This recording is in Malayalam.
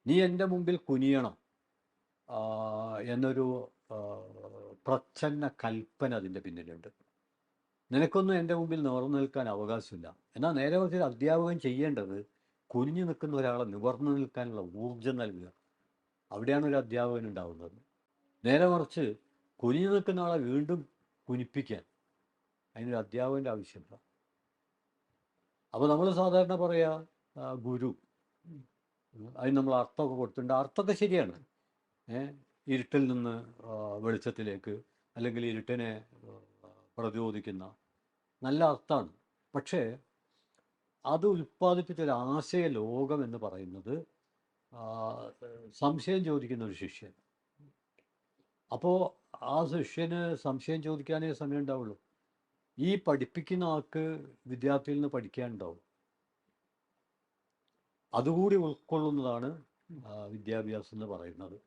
നീ എൻ്റെ മുമ്പിൽ കുനിയണം എന്നൊരു പ്രച്ഛന്ന കൽപ്പന അതിൻ്റെ പിന്നിലുണ്ട്. നിനക്കൊന്നും എൻ്റെ മുമ്പിൽ നിവർന്നു നിൽക്കാൻ അവകാശമില്ല. എന്നാൽ നേരെ മറിച്ച് ഒരു അധ്യാപകൻ ചെയ്യേണ്ടത് കുനിഞ്ഞു നിൽക്കുന്ന ഒരാളെ നിവർന്നു നിൽക്കാനുള്ള ഊർജം നൽകുക. അവിടെയാണ് ഒരു അധ്യാപകൻ ഉണ്ടാവുന്നത്. നേരെ മറിച്ച് കുനിഞ്ഞു നിൽക്കുന്ന ആളെ വീണ്ടും കുനിപ്പിക്കാൻ അതിനൊരു അധ്യാപകൻ്റെ ആവശ്യമില്ല. അപ്പോൾ നമ്മൾ സാധാരണ പറയാ ഗുരു, അതിന് നമ്മൾ അർത്ഥമൊക്കെ കൊടുത്തിട്ടുണ്ട്. അർത്ഥമൊക്കെ ശരിയാണ്. ഇരുട്ടിൽ നിന്ന് വെളിച്ചത്തിലേക്ക്, അല്ലെങ്കിൽ ഇരുട്ടിനെ പ്രതിരോധിക്കുന്ന നല്ല അർത്ഥമാണ്. പക്ഷേ അത് ഉൽപ്പാദിപ്പിച്ചൊരു ആശയ ലോകം എന്ന് പറയുന്നത് സംശയം ചോദിക്കുന്ന ഒരു ശിഷ്യൻ. അപ്പോൾ ആ ശിഷ്യന് സംശയം ചോദിക്കാനേ സമയം ഉണ്ടാവുള്ളൂ. ഈ പഠിപ്പിക്കുന്ന ആൾക്ക് വിദ്യാർത്ഥിയിൽ നിന്ന് പഠിക്കാനുണ്ടാവും. അതുകൂടി ഉൾക്കൊള്ളുന്നതാണ് വിദ്യാഭ്യാസം എന്ന് പറയുന്നത്.